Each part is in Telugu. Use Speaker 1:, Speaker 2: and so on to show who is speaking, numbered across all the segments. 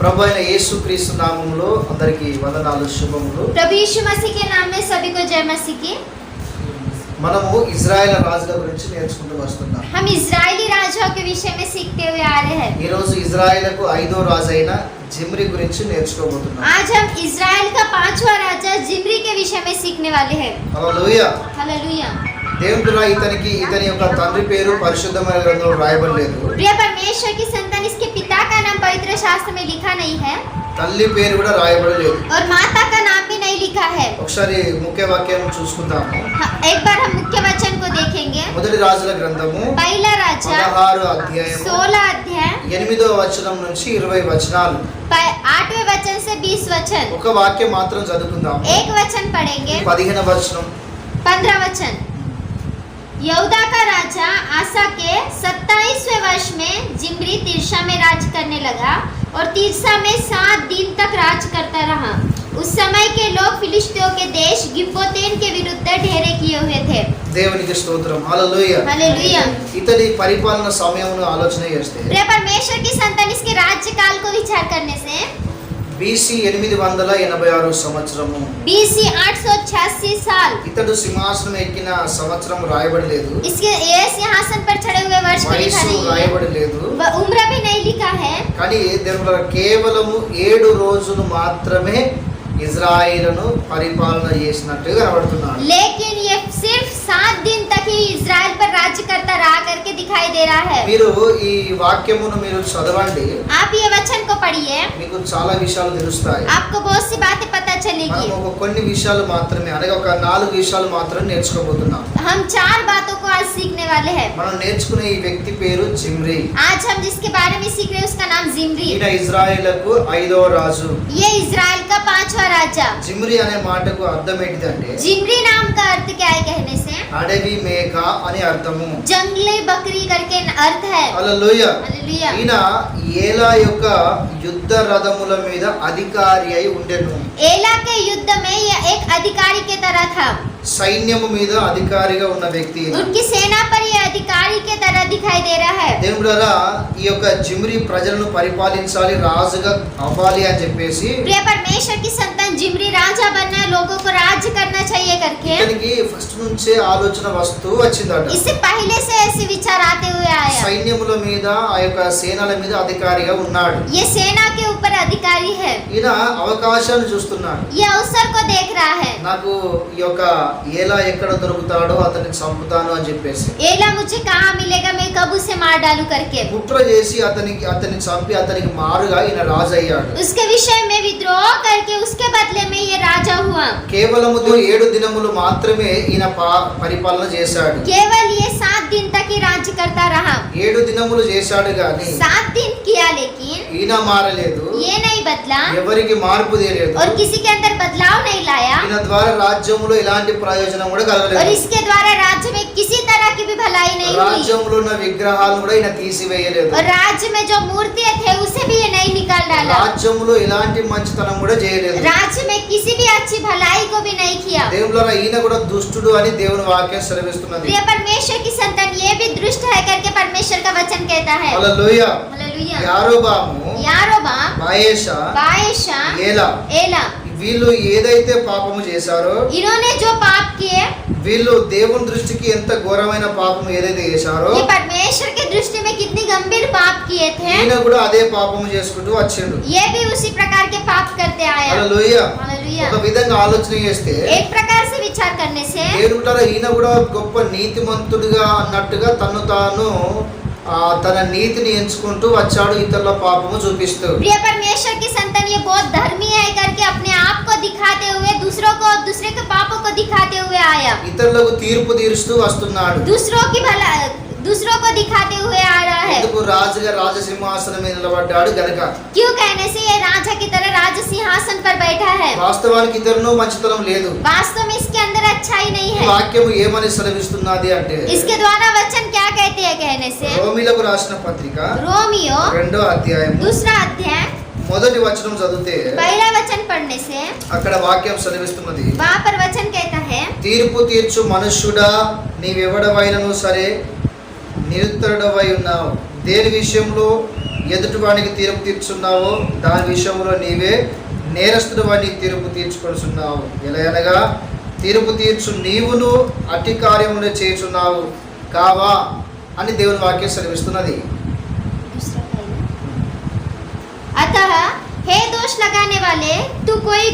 Speaker 1: ప్రభు అయిన యేసుక్రీస్తు నామములో అందరికీ వందనాలు శుభములు।
Speaker 2: प्रभु यीशु मसीह के नाम में सभी को जय मसीह की।
Speaker 1: మనము ఇజ్రాయెల్ రాజుల గురించి నేర్చుకుంటూ వస్తున్నాం।
Speaker 2: हम इजरायली राजाओं के विषय में सीखते हुए आ रहे हैं।
Speaker 1: ఈ రోజు ఇజ్రాయెలుకు ఐదో రాజు అయిన జిమ్రీ గురించి నేర్చుకోబోతున్నాం।
Speaker 2: आज हम इजराइल का 5वां राजा जिम्री के विषय में सीखने वाले हैं।
Speaker 1: హల్లెలూయా।
Speaker 2: हालेलुया।
Speaker 1: దేవుడు ఇతని యొక్క తండ్రి పేరు పరిశుద్ధమైన గ్రంథంలో రాయబడలేదు।
Speaker 2: प्रिय परमेश्वर की संतान, इसके पिता का नाम पवित्र शास्त्र में लिखा नहीं है
Speaker 1: తల్లి పేరు కూడా రాయబడలేదు
Speaker 2: और माता का नाम भी नहीं लिखा है।
Speaker 1: ఒకసారి ముఖ్య వాక్యం చూసుకుందాము।
Speaker 2: एक बार हम मुख्य वचन को देखेंगे।
Speaker 1: మొదటి రాజుల గ్రంథము
Speaker 2: पहला राजा
Speaker 1: 16 అధ్యాయం
Speaker 2: 16 अध्याय
Speaker 1: 8వ వచనం నుంచి 20 వచనాలు।
Speaker 2: 8वें वचन से 20 वचन।
Speaker 1: ఒక వాక్యం మాత్రం చదువుకుందాం।
Speaker 2: एक वचन पढ़ेंगे।
Speaker 1: 15వ వచనం
Speaker 2: 15 वचन। यहूदा का राजा आसा के 27वें वर्ष में जिम्री तिर्सा में राज करने लगा और तिर्सा में 7 दिन तक राज करता रहा। उस समय के लोग फिलिस्तियों के देश गिब्बोतेन के विरुद्ध ढेरे किए हुए थे।
Speaker 1: దేవునికి స్తోత్రం। హల్లెలూయా।
Speaker 2: हालेलुया।
Speaker 1: ఇతని పరిపాలన సమయమును ఆలోచన చేస్తే
Speaker 2: प्रिय परमेश्वर की संतान, इसके राज्यकाल को विचार करने से
Speaker 1: BC 886 సంవత్సరము
Speaker 2: BC 886 साल।
Speaker 1: ఇతడు సింహాసనం ఎక్కిన సంవత్సరం రాయబడలేదు,
Speaker 2: इसके ये सिंहासन पर चढ़े हुए वर्ष को लिखा
Speaker 1: వయసు
Speaker 2: नहीं है,
Speaker 1: రాయబడలేదు।
Speaker 2: उम्र भी नहीं लिखा है।
Speaker 1: కానీ దేవుడు కేవలము 7 రోజులు మాత్రమే ఇజ్రాయిలును పరిపాలన చేసినట్టుగా కనబడుతున్నాడు।
Speaker 2: लेकिन ये सिर्फ 7 दिन तक ही इजराइल पर राज्य करता रहा करके दिखाई दे रहा है।
Speaker 1: మీరు ఈ వాక్యమును మీరు చదవండి,
Speaker 2: आप ये वचन को पढ़िए,
Speaker 1: మీకు చాలా విషయాలు తెలుస్తాయి।
Speaker 2: आपको बहुत सी बातें पता चलेगी।
Speaker 1: మనం ఒక కొన్ని విషయాలు మాత్రమే అనగా ఒక 4 విషయాలు మాత్రమే నేర్చుకోబోతున్నాం।
Speaker 2: हम 4 बातों को आज सीखने वाले हैं।
Speaker 1: మనం నేర్చుకునే ఈ వ్యక్తి పేరు జిమ్రీ।
Speaker 2: आज हम जिसके बारे में सीख रहे हैं उसका नाम जिम्री।
Speaker 1: ఈయన ఇజ్రాయేలుకు 5వ రాజు।
Speaker 2: ये इजराइल का 5वां राजा।
Speaker 1: జిమ్రీ అనే మాటకు అర్థం ఏంటిదంటే
Speaker 2: जिम्री नाम का अर्थ क्या है कहने से?
Speaker 1: అడవి మేక అని అర్థము।
Speaker 2: जंगली बकरी करके अर्थ है।
Speaker 1: హల్లెలూయా।
Speaker 2: हालेलुया।
Speaker 1: ఈయన ఏలా యొక్క యుద్ధ రథముల మీద అధికారి అయి ఉండెను।
Speaker 2: एला के युद्ध में ये एक अधिकारी के तरह था।
Speaker 1: సైన్యము మీద అధికారిగా ఉన్న వ్యక్తి ఈయన।
Speaker 2: उनकी सेना पर ये अधिकारी के तरह दिखाई दे रहा है।
Speaker 1: దేవుడారా ఈ యొక్క జిమ్రీ ప్రజలను పరిపాలించాలి, రాజుగా అవ్వాలి అని చెప్పేసి
Speaker 2: प्रिय परमेश्वर की संतान, जिम्री राजा बनना है, लोगों को राज्य करना चाहिए करके
Speaker 1: ఇతనికి ఫస్ట్ నుంచే ఆలోచన వస్తూ వచ్చిందట।
Speaker 2: इससे पहले से ऐसे विचार आते हुए आया।
Speaker 1: సైన్యముల మీద ఆ యొక్క సేనల మీద అధికారిగా ఉన్నాడు।
Speaker 2: ये सेना के ऊपर अधिकारी है।
Speaker 1: ఈయన అవకాశాలు చూస్తున్నాడు।
Speaker 2: ये अवसर को देख रहा है।
Speaker 1: నాకు ఈ యొక్క ఏలా ఎక్కడ దొరుకుతాడో అతన్ని చంపుతాను అని చెప్పేసి
Speaker 2: एला मुझे कहाँ मिलेगा, मैं कब उसे मार डालू करके
Speaker 1: కుట్ర చేసి అతన్ని చంపి అతనికి మారుగా ఈయన రాజు అయ్యాడు।
Speaker 2: उसके विषय में विद्रोह करके उसके बदले में ये राजा हुआ।
Speaker 1: కేవలము 7 దినములు మాత్రమే ఈయన పరిపాలన చేశాడు।
Speaker 2: केवल ये 7 दिन तक ही राज्य करता रहा।
Speaker 1: 7 దినములు చేశాడు గాని
Speaker 2: 7 दिन किया, लेकिन
Speaker 1: ఈయన మారలేదు,
Speaker 2: ये नहीं बदला
Speaker 1: ఎవరికి మార్పు తెలియదు।
Speaker 2: और किसी के अंदर बदलाव नहीं लाया
Speaker 1: ఈయన ద్వారా రాజ్యములో ఎలాంటి ప్రయోజనం కూడా
Speaker 2: और
Speaker 1: కలగలేదు।
Speaker 2: इसके द्वारा राज्य में किसी तरह की भी भलाई नहीं हुई
Speaker 1: రాజ్యంలో ఉన్న విగ్రహాలను కూడా ఈయన తీసివేయలేదు।
Speaker 2: और राज्य में जो मूर्तियां थे उसे भी ये नहीं निकाल डाला।
Speaker 1: రాజ్యంలో ఎలాంటి మంచితనం కూడా చేయలేదు।
Speaker 2: राज्य में किसी भी अच्छी भलाई को भी नहीं किया।
Speaker 1: దేవులారా ఈయన కూడా దుష్టుడు అని దేవుని వాక్యం సెలవిస్తున్నది।
Speaker 2: प्रिय परमेश्वर की संतान, ये भी दुष्ट है करके परमेश्वर का वचन कहता है।
Speaker 1: హల్లెలూయా।
Speaker 2: हालेलुया।
Speaker 1: యారోబాము,
Speaker 2: यारोबाम,
Speaker 1: బాయేషా,
Speaker 2: बाएशा,
Speaker 1: ఏలా
Speaker 2: एला,
Speaker 1: వీళ్ళు ఏదైతే పాపము చేశారో
Speaker 2: इन्होंने जो पाप किए,
Speaker 1: వీళ్ళు దేవుని దృష్టికి ఎంత ఘోరమైన పాపము ఏదైతే చేశారో
Speaker 2: ये परमेश्वर की दृष्टि में कितनी गंभीर पाप किए थे,
Speaker 1: ఈయన కూడా అదే పాపము చేసుకుంటూ వచ్చిండు।
Speaker 2: ये भी उसी प्रकार के पाप करते आया।
Speaker 1: హల్లెలూయా।
Speaker 2: हालेलुया।
Speaker 1: ఒక విధంగా ఆలోచన చేస్తే
Speaker 2: एक प्रकार से विचार करने से
Speaker 1: దేవుడు ఈయన కూడా గొప్ప నీతిమంతుడిగా అన్నట్టుగా తను తాను తన నీతిని ఎంచుకుంటూ వచ్చాడు, ఇతరుల పాపము చూపిస్తూ।
Speaker 2: प्रिय परमेश्वर की संतान, ये बहुत धर्मी है करके अपने आप को दिखाते हुए दूसरों को, दूसरे के पापों को दिखाते हुए आया।
Speaker 1: ఇతరులకు తీర్పు తీరుస్తూ వస్తున్నాడు।
Speaker 2: दूसरों को दिखाते हुए आ रहा है।
Speaker 1: ఎందుకు రాజుగా రాజసింహాసనం మీద నిలబడ్డాడు గనక।
Speaker 2: क्यों कहने से ये राजा की तरह राज सिंहासन पर बैठा है।
Speaker 1: వాస్తవానికి ఇతరులో మంచితనం లేదు।
Speaker 2: वास्तव में इसके अंदर अच्छाई नहीं है।
Speaker 1: వాక్యము ఏమని సెలవిస్తున్నది అంటే
Speaker 2: इसके द्वारा वचन क्या कहते हैं कहने से?
Speaker 1: రోమీలకు రాసిన పత్రిక
Speaker 2: रोमियो
Speaker 1: 2వ అధ్యాయం
Speaker 2: 2 अध्याय
Speaker 1: మొదటి వచనం చదివితే
Speaker 2: पहला वचन पढ़ने से
Speaker 1: అక్కడ వాక్యం సెలవిస్తున్నది,
Speaker 2: वहाँ पर वचन कहता है,
Speaker 1: తీర్పు తీర్చు మనుష్యుడా నీవెవడవైనను సరే నిరుత్తరుడవై ఉన్నావు, దేని విషయంలో ఎదుటి వానికి తీర్పు తీర్చున్నావో దాని విషయంలో నీవే నేరస్తుడు వాని తీర్పు తీర్చుకొనిచున్నావు. ఎలా అనగా తీర్పు తీర్చు నీవును అట్టి కార్యములు చేయుచున్నావు కావా అని దేవుని వాక్యం సెలవిస్తున్నది.
Speaker 2: अतः हे दोष लगाने वाले तू कोई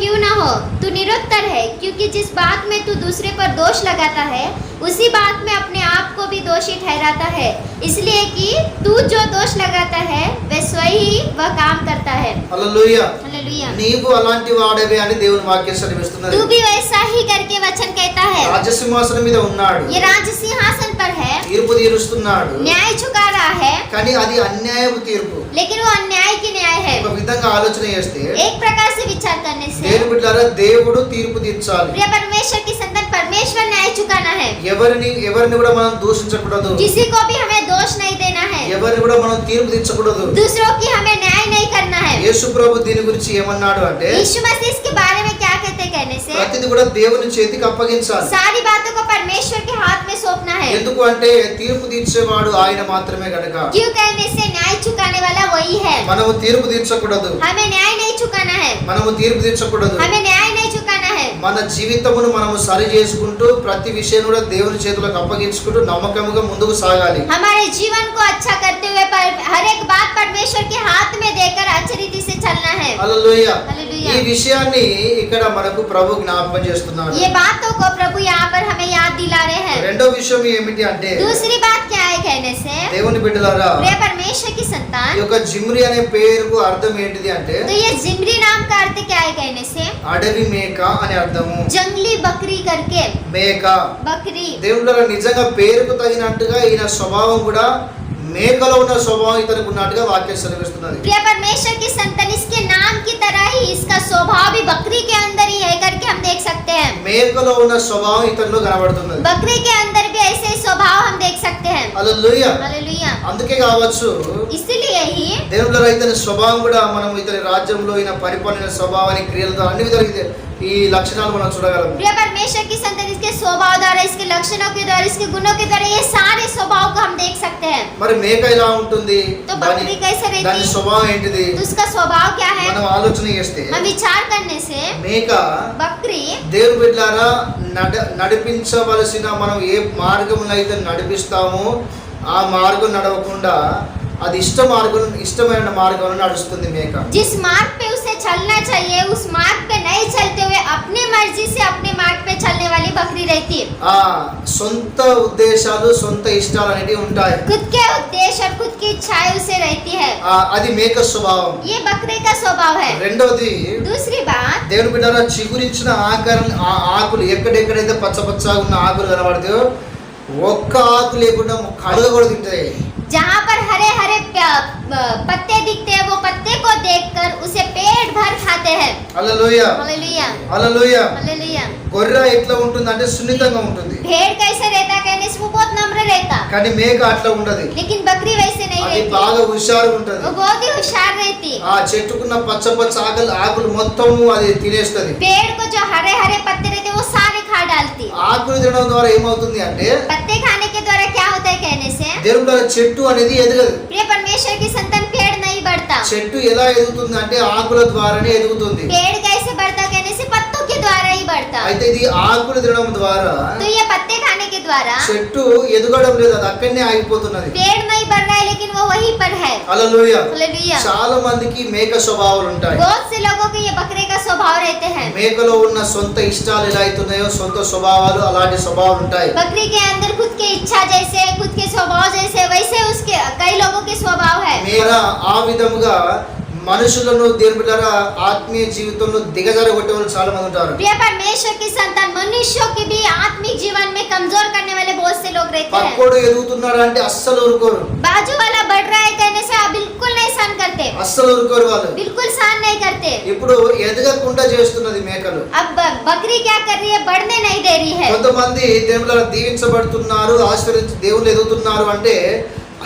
Speaker 2: क्यों ना हो, तू निरुत्तर है, क्योंकि जिस बात में तू दूसरे पर दोष लगाता है उसी बात में अपने आप को भी दोषी ठहराता है, इसलिए कि तू जो दोष लगाता है वह स्वयं ही वह काम करता है.
Speaker 1: హల్లెలూయా.
Speaker 2: हालेलुया.
Speaker 1: నీవు అలాంటి వాడవే అని దేవుని వాక్యం సెలవిస్తున్నది.
Speaker 2: तू भी वैसा ही करके वचन कहता है.
Speaker 1: రాజసింహాసనం మీద ఉన్నాడు,
Speaker 2: ये राज सिंहासन पर है,
Speaker 1: తీర్పు తీరుస్తున్నాడు,
Speaker 2: न्याय चुका रहा है,
Speaker 1: కానీ అది అన్యాయపు తీర్పు.
Speaker 2: लेकिन वो अन्याय की न्याय है.
Speaker 1: ఒక విధంగా ఆలోచన చేస్తే
Speaker 2: एक प्रकार से विचार करने से
Speaker 1: దేవుని బిడ్డలారా దేవుడు తీర్పు తీర్చాలి.
Speaker 2: प्रिय परमेश्वर की संतान, परमेश्वर न्याय चुकाना है.
Speaker 1: ఎవరిని కూడా మనం దూషించకూడదు,
Speaker 2: किसी को भी हमें दोष नहीं देना है,
Speaker 1: ఎవరిని కూడా మనం తీర్పు తీర్చకూడదు.
Speaker 2: दूसरों की हमें न्याय नहीं करना है.
Speaker 1: యేసు ప్రభు దీని గురించి ఏమన్నాడు అంటే
Speaker 2: यीशु मसीह इसके बारे में क्या कहते हैं कहने से
Speaker 1: ప్రతిది కూడా దేవుని చేతికి అప్పగించాలి.
Speaker 2: सारी बातों को परमेश्वर के हाथ में सौंपना है.
Speaker 1: ఎందుకు అంటే తీర్పు తీర్చేవాడు ఆయన మాత్రమే గనుక
Speaker 2: क्यों कहने से न्याय चुकाने वाला वही है.
Speaker 1: మనము తీర్పు తీర్చకూడదు,
Speaker 2: हमें न्याय नहीं चुकाना है,
Speaker 1: మనము తీర్పు తీర్చకూడదు.
Speaker 2: हमें न्याय नहीं चुकाना है.
Speaker 1: మన జీవితమును మనము సరి చేసుకుంటూ ప్రతి విషయం కూడా దేవుని చేతులకు అప్పగించుకుంటూ నమ్మకంగా ముందుకు సాగాలి.
Speaker 2: हमारे जीवन को अच्छा करते हुए हर एक बात परमेश्वर के हाथ में देकर अच्छी रीति से चलना है.
Speaker 1: హల్లెలూయా.
Speaker 2: हालेलुया.
Speaker 1: ఈ విషయాన్ని ఇక్కడ మనకు ప్రభు జ్ఞాపకం చేస్తున్నాడు.
Speaker 2: ये बातों को प्रभु यहाँ पर हमें याद दिला रहे हैं.
Speaker 1: రెండో విషయం ఏమిటి అంటే
Speaker 2: दूसरी बात क्या है कहने से
Speaker 1: దేవుని బిడ్డలారా,
Speaker 2: प्रिय परमेश्वर की
Speaker 1: ఈ
Speaker 2: संतान,
Speaker 1: యొక్క జిమ్రి అనే పేరుకు అర్థం ఏంటిది అంటే
Speaker 2: तो ये जिम्री नाम का अर्थ क्या है कहने से
Speaker 1: అడవి మేక అని అర్థము.
Speaker 2: जंगली बकरी करके,
Speaker 1: మేక.
Speaker 2: बकरी.
Speaker 1: దేవుళ్ళ నిజంగా పేరుకు తగినట్టుగా ఈయన స్వభావం కూడా మేకలో ఉన్న స్వభావం ఇతనికి ఉన్నట్టుగా వాక్యం సెలవిస్తున్నది.
Speaker 2: प्रिय परमेश्वर की संतान, इसके नाम की तरह ही इसका स्वभाव भी बकरी के अंदर ही है करके हम देख सकते हैं.
Speaker 1: మేకలో ఉన్న స్వభావం ఇతనిలో కనబడుతున్నది.
Speaker 2: बकरी के अंदर भी ऐसे ही स्वभाव हम देख सकते हैं.
Speaker 1: హల్లెలూయా.
Speaker 2: हालेलुया.
Speaker 1: అందుకే కావచ్చు
Speaker 2: इसीलिए ही
Speaker 1: దేవుళ్ళ ఇతని స్వభావం కూడా మనం ఇతని రాజ్యంలో ఈయన పరిపాలన స్వభావాన్ని క్రియలతో అన్ని విధాలుగా ఈ లక్షణాలు మనం చూడగలం.
Speaker 2: प्रिय परमेश्वर की संतान, इसके स्वभाव द्वारा, इसके लक्षणों के द्वारा, इसके गुणों के द्वारा ये सारे स्वभाव को हम देख सकते हैं.
Speaker 1: మరి మేక ఎలా ఉంటుంది,
Speaker 2: तो बकरी कैसे रहती
Speaker 1: దాని
Speaker 2: है,
Speaker 1: స్వభావం ఏంటిది
Speaker 2: तो उसका स्वभाव क्या है.
Speaker 1: మనం ఆలోచన చేస్తే
Speaker 2: हम विचार करने से
Speaker 1: మేక
Speaker 2: बकरी
Speaker 1: దేవుని బిడ్డలారా నడిపించవలసిన మనం ఏ మార్గమును అయితే నడిపిస్తామో ఆ మార్గం నడవకుండా అది ఇష్టమైన మార్గంలో నడుస్తుంది మేక.
Speaker 2: जिस मार्ग पे उसे चलना चाहिए उस मार्ग पे नहीं चलते हुए अपनी मर्जी से अपने मार्ग पे चलने वाली बकरी रहती है.
Speaker 1: ఆ సొంత ఉద్దేశాలు సొంత ఇష్టాలు అనేవి ఉంటాయి.
Speaker 2: खुद के उद्देश्य और खुद की इच्छाएं उसे रहती है.
Speaker 1: అది మేక స్వభావం.
Speaker 2: ये बकरी का स्वभाव है.
Speaker 1: రెండవది
Speaker 2: दूसरी बात,
Speaker 1: దేవుని బిడ్డలారా చిగురించిన ఆకులు ఎక్కడెక్కడైతే పచ్చగా ఉన్న ఆకులు కనబడతాయో ఒక్క ఆకు లేకుండా కడుగ కూడా తింటాయి.
Speaker 2: जहाँ पर हरे हरे पत्ते दिखते हैं वो पत्ते को देखकर उसे पेट भर खाते हैं.
Speaker 1: హల్లెలూయా.
Speaker 2: हालेलुया.
Speaker 1: హల్లెలూయా.
Speaker 2: हालेलुया.
Speaker 1: గొర్రె ఎట్లా ఉంటుంది అంటే సున్నితంగా ఉంటుంది,
Speaker 2: भेड़ कैसे रहता कहने से वो बहुत नम्र रहता,
Speaker 1: కానీ మేక అట్లా ఉండదు.
Speaker 2: लेकिन बकरी वैसे नहीं
Speaker 1: అది
Speaker 2: रहती,
Speaker 1: బాగా హుషారుగా ఉంటది.
Speaker 2: वो बहुत ही होशियार रहती.
Speaker 1: ఆ చెట్టుకున్న పచ్చ ఆకులు మొత్తము అది తినేస్తది.
Speaker 2: पेड़ को जो हरे हरे पत्ते रहते वो सारे खा डालती.
Speaker 1: ఆకులు తినడం ద్వారా ఏమవుతుంది అంటే
Speaker 2: पत्ते खाने के द्वारा क्या होता है कहने से
Speaker 1: దేవుని చెట్టు అనేది ఎదగదు.
Speaker 2: प्रिय परमेश्वर की संतान, पेड़ नहीं बढ़ता.
Speaker 1: చెట్టు ఎలా ఎదుగుతుంది అంటే ఆకుల ద్వారానే ఎదుగుతుంది.
Speaker 2: पेड़ कैसे बढ़ता कहने से पत्तों के द्वारा ही बढ़ता.
Speaker 1: అయితే ఇది ఆకులు తినడం ద్వారా
Speaker 2: तो ये पत्ते खाने के द्वारा
Speaker 1: చెట్టు ఎదగడం లేదు, అది అక్కడనే ఆగిపోతున్నది.
Speaker 2: पेड़ नहीं बढ़ रहा है लेकिन वो वहीं पर है.
Speaker 1: హల్లెలూయా.
Speaker 2: हालेलुया.
Speaker 1: చాలా మందికి మేక స్వభావాలు ఉంటాయి.
Speaker 2: बहुत से लोगों के ये बकरे का स्वभाव रहते हैं.
Speaker 1: మేకలో ఉన్న సొంత ఇష్టాలు ఎలా అవుతున్నాయో సొంత స్వభావాలు అలాంటి స్వభావాలు ఉంటాయి.
Speaker 2: बकरी के अंदर खुद की इच्छा जैसे, खुद के स्वभाव जैसे, वैसे उसके कई लोगों के स्वभाव है.
Speaker 1: మేర ఆ విధముగా మనుషులను దేవుని బిడ్డలారా ఆత్మీయ జీవితంలో దిగజారగొట్టే వాళ్ళు చాలా మంది ఉంటారు.
Speaker 2: प्रिय परमेश्वर की संतान, मनुष्यों के भी आत्मिक जीवन में कमजोर करने वाले बहुत से लोग रहते हैं.
Speaker 1: పక్కోడు ఎదుగుతున్నాడు అంటే అస్సలు ఊరుకోరు,
Speaker 2: बाजू वाला बढ़ रहा है कहने से आप बिल्कुल नहीं सहन करते,
Speaker 1: అస్సలు ఊరుకోరు వాళ్ళు.
Speaker 2: बिल्कुल सहन नहीं करते.
Speaker 1: ఇప్పుడు ఎదగకుండా చేస్తున్నది మేకలు.
Speaker 2: अब बकरी क्या कर रही है, बढ़ने नहीं दे रही है.
Speaker 1: కొంతమంది దేవుళ్ళ దీవించబడుతున్నారు, దేవుళ్ళు ఎదుగుతున్నారు అంటే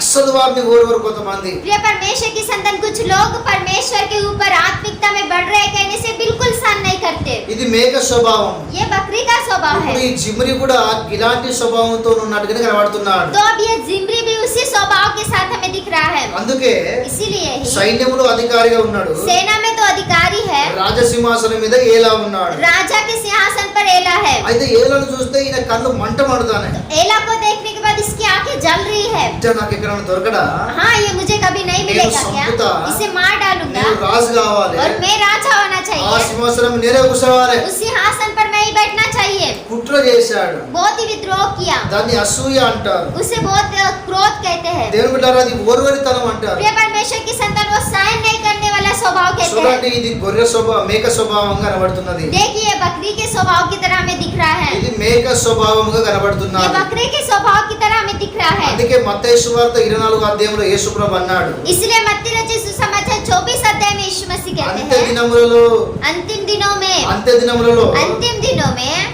Speaker 1: అస్సలు వారిని ఓరవరు కొంతమంది.
Speaker 2: प्रिय परमेश्वर की संतान कुछ लोग परमेश्वर के ऊपर आत्मिकता में बढ़ रहे कहने से बिल्कुल सहन नहीं करते।
Speaker 1: ఇది మేక స్వభావం.
Speaker 2: ये बकरी का स्वभाव है।
Speaker 1: ఇప్పుడు ఈ జిమ్రి కూడా ఇలాంటి స్వభావంతో ఉన్నట్టుగానే కనబడుతున్నాడు.
Speaker 2: तो अब ये जिम्री भी उसी स्वभाव के साथ हमें दिख रहा है।
Speaker 1: అందుకే
Speaker 2: इसीलिए ही
Speaker 1: సైన్యంలో అధికారిగా ఉన్నాడు.
Speaker 2: सेना में तो अधिकारी है,
Speaker 1: రాజసింహాసనం మీద ఏలా ఉన్నాడు.
Speaker 2: राजा के सिंहासन पर एला है।
Speaker 1: అయితే ఏలను చూస్తే ఈయన కళ్ళు మంట మండుతానే.
Speaker 2: एला को देखने के बाद इसकी आंखें जल रही है।
Speaker 1: నాకు ఎక్కడ దొరకడా,
Speaker 2: हाँ, ये मुझे कभी नहीं मिलेगा क्या?
Speaker 1: संपुता,
Speaker 2: इसे मार डालूंगा
Speaker 1: నేను రాజు కావాలి,
Speaker 2: और मैं राजा होना
Speaker 1: ఆ
Speaker 2: चाहिए,
Speaker 1: సింహాసనం నేనే కూర్చోవాలి.
Speaker 2: उस सिंहासन पर मैं ही बैठना चाहिए।
Speaker 1: కుట్ర చేశాడు.
Speaker 2: बहुत ही विद्रोह किया,
Speaker 1: దాన్ని అసూయ అంటారు.
Speaker 2: उसे बहुत क्रोध कहते हैं।
Speaker 1: దేవుని బిడ్డలారా, అది ఓర్వరితనం అంటారు.
Speaker 2: प्रिय परमेश्वर की संतान वो सहन नहीं करने वाला स्वभाव कहते
Speaker 1: చూడండి,
Speaker 2: हैं।
Speaker 1: ఇది గొర్రె స్వభావం, మేక స్వభావంగా కనబడుతున్నది.
Speaker 2: देखिए, बकरी के स्वभाव की तरह हमें दिख रहा है।
Speaker 1: ఇది మేక స్వభావంగా
Speaker 2: ये
Speaker 1: కనబడుతున్నది.
Speaker 2: बकरी के स्वभाव की तरह हमें दिख रहा है।
Speaker 1: అందుకే మత్తయి సువార్త 24వ అధ్యాయంలో యేసుప్రభు అన్నాడు,
Speaker 2: इसलिए मत्ती रचित सुसमाचार 24 अध्याय में यीशु मसीह कहते
Speaker 1: అంత్య
Speaker 2: हैं,
Speaker 1: దినములలో
Speaker 2: अंतिम दिनों में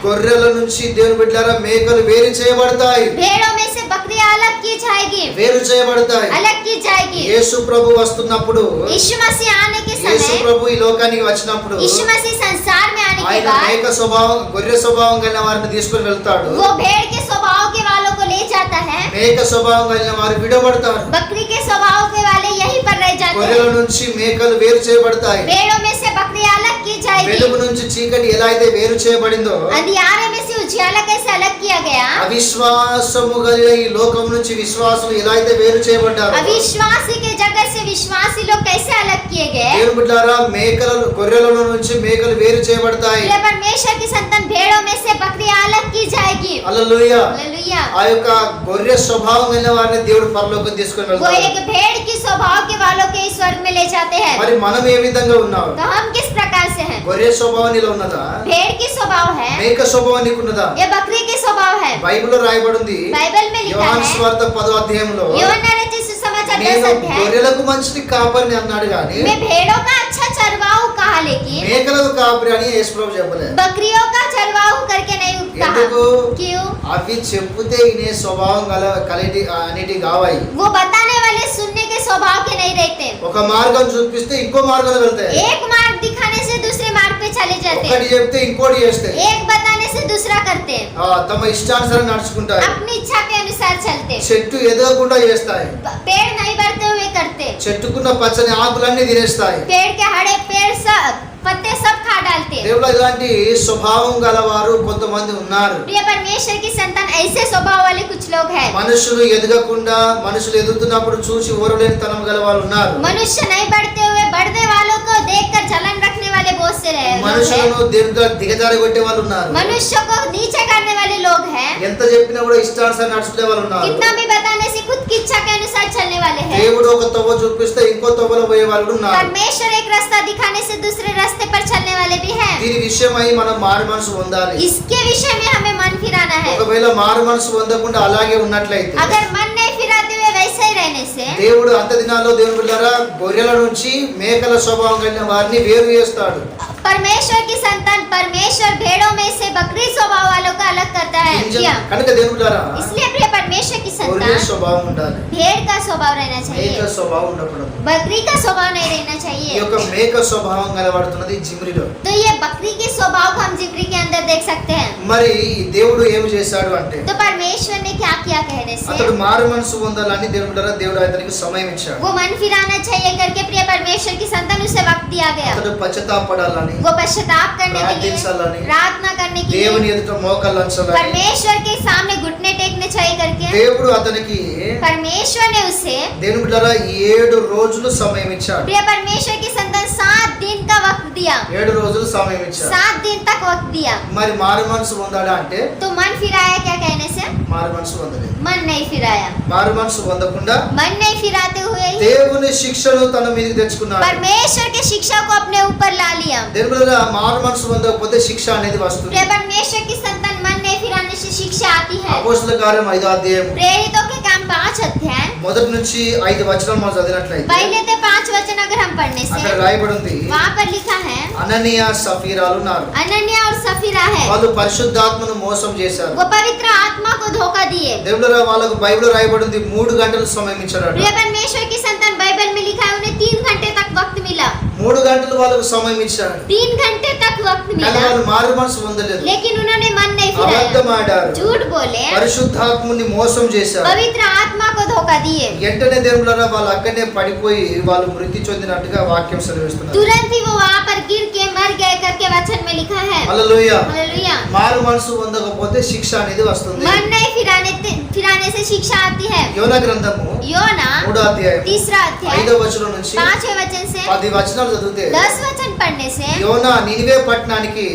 Speaker 1: గొర్రెల నుంచి దేవుని బిడ్డలారా మేకలు వేరు చేయబడతాయి.
Speaker 2: भेड़ों में से बकरियां अलग की जाएगी,
Speaker 1: వేరు చేయబడతాయి.
Speaker 2: अलग की जाएगी।
Speaker 1: యేసు ప్రభు వస్తున్నప్పుడు,
Speaker 2: यीशु मसीह आने के
Speaker 1: యేసు
Speaker 2: समय,
Speaker 1: ప్రభు ఈ లోకానికి వచ్చినప్పుడు
Speaker 2: यीशु मसीह संसार में आने के
Speaker 1: ఆయన
Speaker 2: बाद
Speaker 1: మేక స్వభావం, గొర్రె స్వభావం కలిగిన వారిని తీసుకొని వెళ్తాడు.
Speaker 2: वो भेड़ के स्वभाव के वालों को ले जाता है,
Speaker 1: మేక స్వభావం కలిగిన వారు విడబడతారు.
Speaker 2: बकरी के स्वभाव के वाले यहीं पर रह जाते
Speaker 1: గొర్రెల
Speaker 2: हैं।
Speaker 1: నుంచి మేకలు వేరు చేయబడతాయి.
Speaker 2: भेड़ों में से बकरियां अलग की जाएगी।
Speaker 1: వెలుగు నుంచి చీకటి ఎలా అయితే వేరు చేయబడిందో,
Speaker 2: अंधियारे में से उजियाला कैसे अलग किया गया,
Speaker 1: అవిశ్వాసము కలిగిన ఈ లోకం నుంచి విశ్వాసులు ఎలా అయితే వేరు చేయబడ్డారు,
Speaker 2: अविश्वासी के जगत से विश्वासी लोग कैसे अलग किए गए।
Speaker 1: దేవుని బిడ్డలారా, గొర్రెల నుంచి మేకలు వేరు చేయబడతాయి.
Speaker 2: प्रिय परमेश्वर की संतान, भेड़ों में से बकरियां अलग की जाएगी।
Speaker 1: హల్లెలూయా.
Speaker 2: हालेलुया।
Speaker 1: ఆ యొక్క గొర్రె స్వభావం కలిగిన వారిని దేవుడు పరలోకం తీసుకొని
Speaker 2: वो
Speaker 1: వెళ్తాడు.
Speaker 2: एक भेड़ की स्वभाव के वालों के इस स्वर्ग में ले जाते हैं।
Speaker 1: మరి మనం ఏ విధంగా ఉన్నాం?
Speaker 2: तो हम किस प्रकार से हैं?
Speaker 1: గొర్రె స్వభావం నీలో ఉన్నదా?
Speaker 2: भेड़ की स्वभाव है,
Speaker 1: మేక స్వభావం నీకున్నదా?
Speaker 2: ये बकरी की स्वभाव है।
Speaker 1: బైబిల్లో రాయబడింది,
Speaker 2: बाइबल में लिखा
Speaker 1: యోహాను
Speaker 2: है,
Speaker 1: సువార్త 10వ అధ్యాయంలో,
Speaker 2: यूहन्ना रचित सुसमाचार 10
Speaker 1: నేను
Speaker 2: अध्याय,
Speaker 1: గొర్రెలకు మంచి కాపరిని అన్నాడు గాని
Speaker 2: मैं भेड़ों का अच्छा चरवाहू कहा, लेकिन
Speaker 1: మేకలకు కాపరి అని యేసుప్రభు చెప్పలేదు.
Speaker 2: बकरियों का चरवाहू करके नहीं
Speaker 1: ఎందుకు?
Speaker 2: कहा। क्यों?
Speaker 1: అవి చెప్పుతే ఇనే స్వభావం కలిటి అన్నిటి కావాయి.
Speaker 2: वो बताने वाले सुनने के स्वभाव के नहीं रहते।
Speaker 1: ఒక మార్గం చూపిస్తే ఇంకో మార్గంలో వెళ్తాయి.
Speaker 2: एक मार्ग दिखाने से दूसरे मार्ग पे चले जाते
Speaker 1: ఒకటి
Speaker 2: हैं,
Speaker 1: చెప్తే ఇంకోటి చేస్తాయి.
Speaker 2: एक बताने से दूसरा करते हैं,
Speaker 1: తమ ఇష్టానుసారం నడుచుకుంటారు.
Speaker 2: अपनी इच्छा के अनुसार चलते हैं,
Speaker 1: చెట్టు ఎదగకుండా చేస్తాయి.
Speaker 2: पेड़ नहीं बढ़ते हुए करते,
Speaker 1: చెట్టుకున్న పచ్చని ఆకులన్నీ తినేస్తాయి.
Speaker 2: पेड़ के हरे पेड़ सब पत्ते सब खा डालते हैं।
Speaker 1: దేవుడు ఇలాంటి స్వభావం గలవారు కొంతమంది ఉన్నారు.
Speaker 2: प्रिय परमेश्वर की संतान, ऐसे स्वभाव वाले कुछ लोग हैं।
Speaker 1: మనుషులు ఎదగకుండా, మనుషులు ఎదుగుతున్నప్పుడు చూసి ఓరలేని తనం గల వాళ్ళు ఉన్నారు.
Speaker 2: मनुष्य नहीं बढ़ते हुए बढ़ने वालों को देखकर जलन रखने वाले बहुत से लोग हैं।
Speaker 1: మనుషులను దేవుడిగా దిగజారి కొట్టే వాళ్ళు ఉన్నారు.
Speaker 2: मनुष्य को नीचे करने वाले लोग हैं,
Speaker 1: ఎంత చెప్పినా కూడా ఇష్టానుసారం నడుచుకునే వాళ్ళు ఉన్నారు.
Speaker 2: कितना भी बताने से खुद की इच्छा के अनुसार चलने वाले हैं।
Speaker 1: దేవుడు ఒక తవ్వ చూపిస్తే ఇంకో తవ్వలో పోయే వాళ్ళు ఉన్నారు.
Speaker 2: परमेश्वर एक रास्ता दिखाने से दूसरे रास्ते पर चलने वाले भी हैं।
Speaker 1: దీని విషయమై మనం మారు మనసు పొందాలి.
Speaker 2: इसके विषय में हमें मन फिराना है।
Speaker 1: ఒకవేళ మారు మనసు పొందకుండా అలాగే ఉన్నట్లయితే
Speaker 2: अगर मन नहीं फिराते हुए वैसे ही रहने से,
Speaker 1: దేవుడు అంత దినాల్లో దేవుని బిడ్డలారా గొర్రెల నుంచి మేకల స్వభావం కలిగిన వారిని వేరు చేస్తాడు.
Speaker 2: परमेश्वर की संतान, परमेश्वर भेड़ों में से बकरी स्वभाव वालों को अलग करता है। क्या?
Speaker 1: కనుక దేవుని బిడ్డలారా
Speaker 2: इसलिए प्रिय परमेश्वर की
Speaker 1: గొర్రె
Speaker 2: संतान,
Speaker 1: స్వభావం ఉండాలి,
Speaker 2: भेड़ का स्वभाव रहना
Speaker 1: మేక
Speaker 2: चाहिए,
Speaker 1: స్వభావం ఉండకూడదు.
Speaker 2: बकरी का स्वभाव नहीं रहना
Speaker 1: ఈ
Speaker 2: चाहिए।
Speaker 1: యొక్క మేక స్వభావం కనబడుతున్నది జిమ్రిలో.
Speaker 2: तो ये बकरी के स्वभाव को हम जिब्री के अंदर देख सकते हैं।
Speaker 1: మరి దేవుడు ఏమి చేశాడు అంటే,
Speaker 2: तो परमेश्वर ने क्या किया कहने
Speaker 1: అతడు
Speaker 2: से,
Speaker 1: మారు మనసు పొందాలని దేవుని బిడ్డలారా దేవుడు అతనికి సమయం ఇచ్చాడు.
Speaker 2: वो मन फिराना चाहिए करके प्रिय परमेश्वर की संतान उसे वक्त दिया गया।
Speaker 1: అతడు పశ్చాత్తాపడాలని,
Speaker 2: वो पश्चाताप करने के लिए,
Speaker 1: ప్రార్థించాలని,
Speaker 2: प्रार्थना करने के
Speaker 1: దేవుని
Speaker 2: लिए,
Speaker 1: ఎదుట మోకాళ్ళు వంచాలని
Speaker 2: परमेश्वर के सामने घुटने टेकने चाहिए करके
Speaker 1: దేవుడు అతనికి
Speaker 2: परमेश्वर ने उसे,
Speaker 1: దేవుని బిడ్డలారా 7 రోజులు సమయం ఇచ్చాడు.
Speaker 2: प्रिय परमेश्वर की संतान 7 दिन का वक्त दिया,
Speaker 1: 7 రోజులు సమయం ఇచ్చాడు.
Speaker 2: 7 दिन तक वक्त दिया।
Speaker 1: మరి మారు మనసు పొందాడా అంటే
Speaker 2: तो मन फिराया क्या कहने से,
Speaker 1: మారు మనసు పొందలేదు.
Speaker 2: मन नहीं फिराया।
Speaker 1: మారు మనసు పొందకుండా
Speaker 2: मन नहीं फिराते हुए ही
Speaker 1: దేవుని శిక్షను తన మీదకి తెచ్చుకున్నాడు.
Speaker 2: परमेश्वर के शिक्षा को अपने ऊपर ला लिया।
Speaker 1: దేవుని బిడ్డలారా మారు మనసు పొందకపోతే శిక్ష అనేది వస్తుంది.
Speaker 2: प्रिय परमेश्वर की संतान, मन नहीं फिराने से शिक्षा आती है।
Speaker 1: అపోస్తల కార్యం 5వ అధ్యాయం
Speaker 2: प्रेरितों के काम 5 अध्याय
Speaker 1: మొదటి నుంచి 5 వచనాలు మనం చదివినట్లయితే
Speaker 2: पहले से 5 वचन अगर हम पढ़ने
Speaker 1: అక్కడ
Speaker 2: से
Speaker 1: రాయబడి ఉంది,
Speaker 2: वहाँ पर लिखा है
Speaker 1: అననీయ సఫీరాలు ఉన్నారు.
Speaker 2: अनन्या और सफीरा है,
Speaker 1: వాళ్ళు పరిశుద్ధాత్మను మోసం చేశారు.
Speaker 2: वो पवित्र आत्मा को धोखा दिए।
Speaker 1: దేవుడు వాళ్ళకు బైబిల్ రాయబడి ఉంది 3 గంటలు సమయం ఇచ్చాడు.
Speaker 2: प्रिय परमेश्वर की संतान, बाइबल में लिखा है उन्हें 3 घंटे तक वक्त मिला।
Speaker 1: 3 గంటలు వాళ్ళకు సమయం ఇచ్చాడు.
Speaker 2: 3 घंटे तक वक्त
Speaker 1: కానీ
Speaker 2: मिला,
Speaker 1: వాళ్ళు మారు మనసు పొందలేదు.
Speaker 2: लेकिन उन्होंने मन नहीं फिराया,
Speaker 1: అబద్ధం ఆడారు.
Speaker 2: झूठ बोले,
Speaker 1: పరిశుద్ధాత్మని మోసం చేశారు.
Speaker 2: पवित्र आत्मा को धोखा दिए।
Speaker 1: వెంటనే దేవుళ్ళరా వాళ్ళు అక్కడనే పడిపోయి వాళ్ళు మృతి చెందినట్టుగా వాక్యం సెలవిస్తున్నారు.
Speaker 2: तुरंत ही वो वहाँ पर गिर के मर गए करके वचन में लिखा है।
Speaker 1: హల్లెలూయా.
Speaker 2: हालेलुया।
Speaker 1: మారు మనసు పొందకపోతే శిక్ష అనేది వస్తుంది.
Speaker 2: मन नहीं फिराने से शिक्षा आती है।
Speaker 1: యోనా గ్రంథము
Speaker 2: योना
Speaker 1: 3వ అధ్యాయం
Speaker 2: 3रा अध्याय
Speaker 1: 5వ వచనం నుంచి
Speaker 2: 5वें वचन से
Speaker 1: 10 వచనాలు చదివితే
Speaker 2: 10 वचन पढ़ने से
Speaker 1: యోనా నినివే పట్టణానికి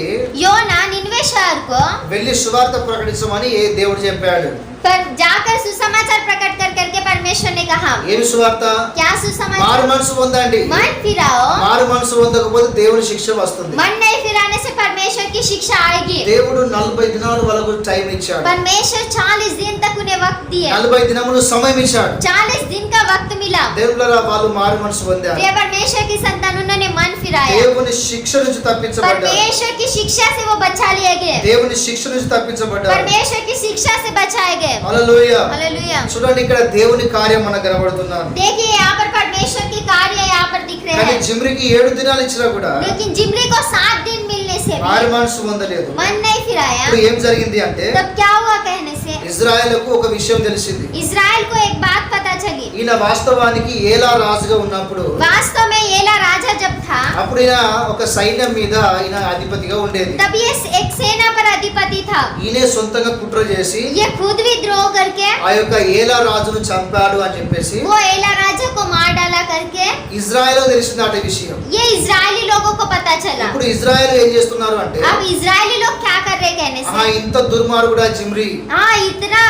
Speaker 2: योना निनवे शहर को
Speaker 1: వెళ్ళి సువార్త ప్రకటించమని దేవుడు చెప్పాడు.
Speaker 2: पर जाकर सुसमाचार प्रकट कर करके परमेश्वर ने कहा।
Speaker 1: ఏమి సువార్త?
Speaker 2: क्या
Speaker 1: మారు
Speaker 2: सुसमाचार?
Speaker 1: మనసు పొందండి.
Speaker 2: मन फिराओ।
Speaker 1: మారు మనసు పొందకపోతే దేవుని శిక్ష వస్తుంది.
Speaker 2: मन नहीं फिराने से परमेश्वर की शिक्षा आएगी।
Speaker 1: దేవుడు 40 దినాల వరకు టైం ఇచ్చాడు.
Speaker 2: परमेश्वर 40 दिन तक उन्हें वक्त दिए।
Speaker 1: 40 దినములు సమయం ఇచ్చాడు.
Speaker 2: 40 दिन का वक्त मिला।
Speaker 1: దేవుళ్ళరా వాళ్ళు మారు మనసు పొందారు.
Speaker 2: प्रिय परमेश्वर की संतान, उन्होंने मन फिराया।
Speaker 1: దేవుని శిక్ష నుంచి తప్పించబడ్డారు.
Speaker 2: परमेश्वर की शिक्षा से वो बचा लिए गए।
Speaker 1: దేవుని శిక్ష నుంచి తప్పించబడ్డారు.
Speaker 2: परमेश्वर की शिक्षा से बचाए गए।
Speaker 1: హల్లెలూయా.
Speaker 2: हालेलुया।
Speaker 1: చూడండి ఇక్కడ దేవుని కార్యం మనకు కనబడుతున్నారు.
Speaker 2: देखिए यहाँ पर परमेश्वर की कार्य यहाँ पर दिख रहे
Speaker 1: కానీ
Speaker 2: हैं।
Speaker 1: జిమ్రికి 7 దినాలు ఇచ్చినా కూడా
Speaker 2: लेकिन जिम्री को 7 दिन मिलने से
Speaker 1: మారు
Speaker 2: भी
Speaker 1: మనసు పొందలేదు.
Speaker 2: मन नहीं फिराया।
Speaker 1: ఇప్పుడు ఏం జరిగింది అంటే
Speaker 2: तब क्या हुआ कहने से
Speaker 1: ఇజ్రాయెలుకు ఒక విషయం తెలిసింది.
Speaker 2: इजराइल को एक बात पता चली।
Speaker 1: ఈయన వాస్తవానికి ఏలా రాజుగా ఉన్నప్పుడు
Speaker 2: वास्तव में एला राजा जब था
Speaker 1: అప్పుడు ఈయన ఒక సైన్యం మీద ఈయన అధిపతిగా ఉండేది.
Speaker 2: तब ये एक सेना पर अधिपति था।
Speaker 1: ఈయనే సొంతంగా కుట్ర చేసి
Speaker 2: ये खुद विद्रोह करके
Speaker 1: ఆ యొక్క ఏలా రాజును చంపాడు అని చెప్పేసి
Speaker 2: वो एला राजा को मार डाला करके
Speaker 1: ఇజ్రాయెల్ తెలిసింది ఆ విషయం.
Speaker 2: ये इजरायली लोगों को पता चला।
Speaker 1: ఇప్పుడు ఇజ్రాయెల్ ఏం చేస్తున్నారు అంటే
Speaker 2: अब इजरायली लोग क्या कर रहे कहने से,
Speaker 1: ఇంత దుర్మార్గుడా జిమ్రీ,
Speaker 2: हाँ इतना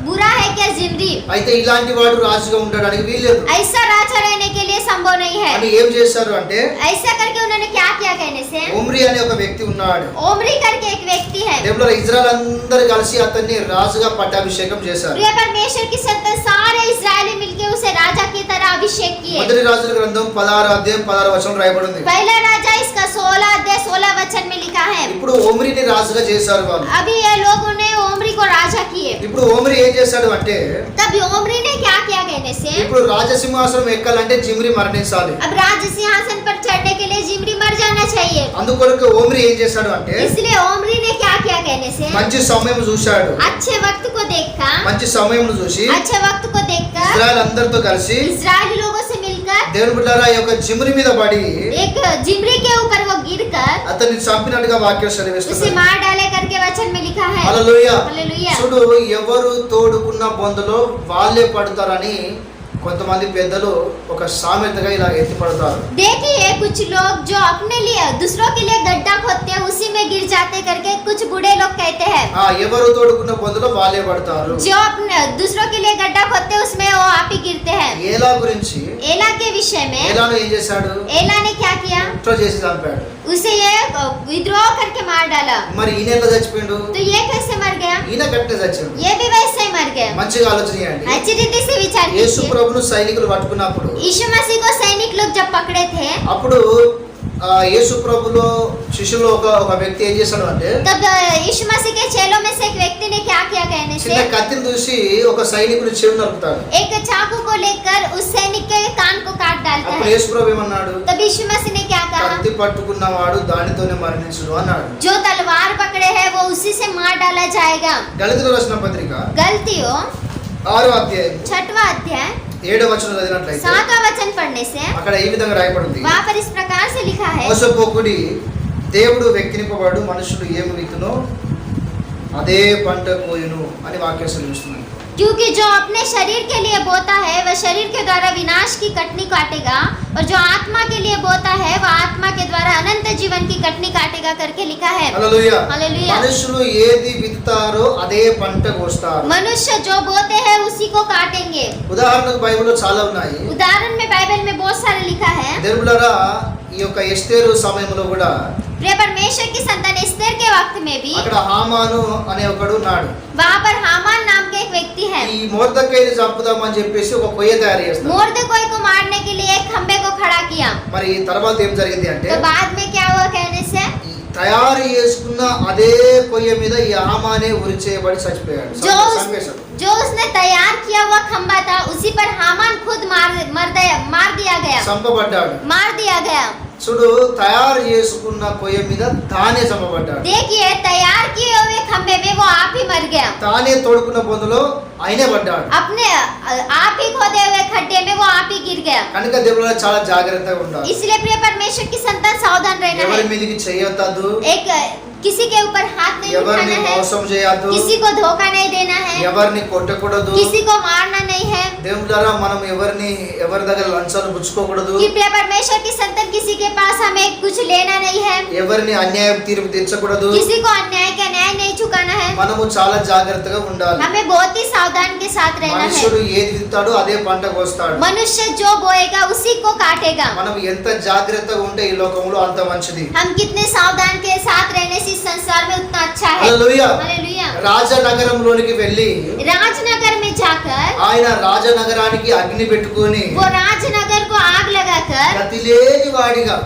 Speaker 2: बुरा है क्या जिम्री,
Speaker 1: అయితే ఇలాంటి వాడు రాజుగా ఉండడానికి వీల్లేదు
Speaker 2: ऐसा राजा रहने के लिए संभव नहीं है।
Speaker 1: అని ఏం చేశారు అంటే
Speaker 2: ऐसा करके उन्होंने क्या किया कहने से,
Speaker 1: ఒమ్రీ అనే ఒక వ్యక్తి ఉన్నాడు.
Speaker 2: ओमरी करके एक व्यक्ति है।
Speaker 1: దేవుళ్ళ ఇజ్రాయెల్ అందరూ కలిసి అతన్ని రాజుగా పట్టాభిషేకం చేశారు.
Speaker 2: प्रिय परमेश्वर की संतान, सारे इजरायली मिलके उसे राजा की तरह अभिषेक किए।
Speaker 1: మొదటి రాజుల గ్రంథం 16వ అధ్యాయం 16వ వచనం రాయబడి ఉంది.
Speaker 2: पहला राजा इसका 16 अध्याय 16 वचन में लिखा है।
Speaker 1: ఇప్పుడు ఒమ్రీని రాజుగా చేశారు వాళ్ళు.
Speaker 2: अभी ये लोगों ने ओमरी को राजा किए।
Speaker 1: ఇప్పుడు ఒమ్రీ ఏం చేశాడు అంటే
Speaker 2: तब ओमरी ने क्या किया कहने से,
Speaker 1: ఇప్పుడు రాజసింహాసనం ఎక్కాలంటే జిమ్రీ మరణించాలి.
Speaker 2: अब राज सिंहासन पर चढ़ने के लिए जिम्री मर जाना चाहिए।
Speaker 1: అందుకొరకు ఒమ్రీ ఏం చేశాడు అంటే
Speaker 2: इसलिए ओमरी ने क्या किया कहने से,
Speaker 1: మంచి సమయం చూశాడు.
Speaker 2: अच्छे वक्त को देखा,
Speaker 1: మంచి సమయం చూసి
Speaker 2: अच्छे वक्त को देखकर
Speaker 1: ఇజ్రాయెల్ అందరితో కలిసి
Speaker 2: इजरायली लोगों से मिलकर
Speaker 1: దేవుని బిడ్డలారా ఈ యొక్క జిమ్రీ మీద పడి
Speaker 2: एक जिम्री के ऊपर वो गिरकर
Speaker 1: అతన్ని చంపినట్టుగా వాక్యం
Speaker 2: उसे
Speaker 1: సెలవిస్తుంది.
Speaker 2: मार डाले करके वचन में लिखा है।
Speaker 1: హల్లెలూయా.
Speaker 2: हालेलुया।
Speaker 1: చూడు, ఎవరు తోడుకున్న బొందలో వాళ్ళే పడతారని కొంతమంది పెద్దలు ఒక సామెతగా ఇలా ఎత్తిపడతారు.
Speaker 2: देखिए कुछ लोग जो अपने लिए दूसरों के लिए गड्ढा खोदते हैं उसी में गिर जाते करके कुछ बूढ़े लोग कहते हैं।
Speaker 1: ఎవరు తోడుకున్న బొందలో వాళ్ళే పడతారు.
Speaker 2: जो अपने दूसरों के लिए गड्ढा खोदते हैं उसमें वो आप ही गिरते हैं।
Speaker 1: ఏలా గురించి
Speaker 2: एला के विषय में
Speaker 1: ఏలాను ఏం చేశాడు?
Speaker 2: एला ने क्या किया,
Speaker 1: కుట్ర చేసి చంపాడు.
Speaker 2: उसे ये विद्रोह करके मार डाला।
Speaker 1: మరి ఈయన ఎలా చచ్చిపోయిండు?
Speaker 2: तो ये कैसे मर गया?
Speaker 1: ఈయన కట్టే చచ్చాడు.
Speaker 2: ये भी वैसे ही मर गया।
Speaker 1: మంచిగా ఆలోచన చేయండి.
Speaker 2: अच्छी रीति से विचार
Speaker 1: యేసు
Speaker 2: कीजिए।
Speaker 1: ప్రభును సైనికులు పట్టుకున్నప్పుడు
Speaker 2: यीशु मसीह को सैनिक लोग जब पकड़े थे
Speaker 1: అప్పుడు యేసు ప్రభులో శిష్యులో ఒక వ్యక్తి ఏం చేశాడు అంటే
Speaker 2: तब यीशु मसीह के चेलों में से एक व्यक्ति ने क्या किया कहने से,
Speaker 1: చిన్న కత్తిని చూసి ఒక సైనికుని చెవి నరుకుతాడు.
Speaker 2: एक चाकू को लेकर उस सैनिक के कान को काट डालता
Speaker 1: అప్పుడు
Speaker 2: है।
Speaker 1: యేసు ప్రభు ఏమన్నాడు?
Speaker 2: तब यीशु मसीह ने क्या कहा,
Speaker 1: కత్తి పట్టుకున్నవాడు దానితోనే మరణించును అన్నాడు.
Speaker 2: जो तलवार पकड़े है वो उसी से मार डाला जाएगा।
Speaker 1: గళితులకు రాసిన పత్రిక
Speaker 2: गलतियों
Speaker 1: 6వ అధ్యాయం
Speaker 2: 6वां अध्याय
Speaker 1: 7వ వచనం చదివినట్లయితే
Speaker 2: 7वां वचन पढ़ने से
Speaker 1: అక్కడ ఈ విధంగా రాయబడింది.
Speaker 2: वहाँ पर इस प्रकार से लिखा है,
Speaker 1: మోసపోకుడి, దేవుడు వ్యక్తినిపబడు మనుషుడు ఏమి విత్తునో అదే పంట కోయును అని వాక్యం సెలవిస్తుంది.
Speaker 2: क्योंकि जो अपने शरीर के लिए बोता है वह शरीर के द्वारा विनाश की कटनी काटेगा, और जो आत्मा के लिए बोता है वह आत्मा के द्वारा अनंत जीवन की कटनी काटेगा करके लिखा है।
Speaker 1: హల్లెలూయా.
Speaker 2: हालेलुया।
Speaker 1: మనుషులు ఏది విత్తుతారో అదే పంట కోస్తారు.
Speaker 2: मनुष्य जो बोते हैं उसी को काटेंगे।
Speaker 1: ఉదాహరణకు బైబిల్లో చాలా ఉన్నాయి.
Speaker 2: उदाहरण में बाइबल में बहुत सारे लिखा है।
Speaker 1: దేవులారా ఈ యొక్క ఎస్తేరు సమయంలో కూడా
Speaker 2: प्रिय परमेश्वर की संतान एस्तेर के वक्त में भी
Speaker 1: అక్కడ హామాను అనే ఒకడు ఉన్నాడు.
Speaker 2: वहाँ पर हामान नाम के एक व्यक्ति है।
Speaker 1: ఈ మొర్దెకైని చంపుదామని చెప్పేసి ఒక కొయ్య తయారు చేస్తాడు.
Speaker 2: मोर्देकाई को मारने के लिए एक खंबे को खड़ा किया।
Speaker 1: మరి తర్వాత ఏం జరిగింది అంటే
Speaker 2: तो बाद में क्या हुआ कहने से
Speaker 1: తయారు చేసుకున్న అదే కొయ్య మీద ఈ హామానే ఉరి చేయబడి చచ్చిపోయాడు. చంపేశాడు.
Speaker 2: जो उसने तैयार किया हुआ खंबा था उसी पर हामान खुद मार दिया गया।
Speaker 1: చంపబడ్డాడు.
Speaker 2: मार दिया गया।
Speaker 1: చూడు, తయారు చేసుకున్న కొయ్య మీద తానే చంపబడ్డాడు.
Speaker 2: देखिए तैयार किए हुए खंबे में वो आप ही मर गया।
Speaker 1: తానే తోడుకున్న బొందులో ఆయనే పడ్డాడు.
Speaker 2: अपने आप ही खोदे हुए खड्डे में वो आप ही गिर गया।
Speaker 1: కనుక దేవుళ్ళ చాలా జాగ్రత్తగా ఉండాలి.
Speaker 2: इसलिए प्रिय परमेश्वर की संतान सावधान रहना
Speaker 1: ఎవరి
Speaker 2: है।
Speaker 1: మీదకి చేయొద్దు,
Speaker 2: एक किसी के ऊपर हाथ नहीं
Speaker 1: ఎవరిని
Speaker 2: उठाना है,
Speaker 1: మోసం చేయొద్దు,
Speaker 2: किसी को धोखा नहीं देना है,
Speaker 1: ఎవరిని కొట్టకూడదు.
Speaker 2: किसी को मारना नहीं है।
Speaker 1: దేవుళ్ళారా మనం ఎవరి దగ్గర లంచాలు పుచ్చుకోకూడదు.
Speaker 2: कि प्रिय परमेश्वर की संतान किसी के पास हमें कुछ लेना नहीं है,
Speaker 1: ఎవరిని అన్యాయం తీర్పు తీర్చకూడదు.
Speaker 2: किसी को अन्याय का न्याय नहीं चुकाना है।
Speaker 1: మనము చాలా జాగ్రత్తగా ఉండాలి.
Speaker 2: हमें बहुत ही सावधान के साथ रहना है।
Speaker 1: మనుషుడు ఏది విత్తాడో అదే పంట కోస్తాడు.
Speaker 2: मनुष्य जो बोएगा उसी को काटेगा।
Speaker 1: మనం ఎంత జాగ్రత్తగా ఉంటే ఈ లోకంలో అంత మంచిది.
Speaker 2: हम कितने सावधान के साथ रहने से इस संसार में उतना अच्छा है।
Speaker 1: హల్లెలూయా.
Speaker 2: हालेलुया।
Speaker 1: రాజనగరంలోనికి వెళ్ళి
Speaker 2: राजनगर में जाकर
Speaker 1: ఆయన రాజనగరానికి అగ్ని పెట్టుకొని
Speaker 2: वो राजनगर को आग लगाकर
Speaker 1: గతి లేని వాడిగా,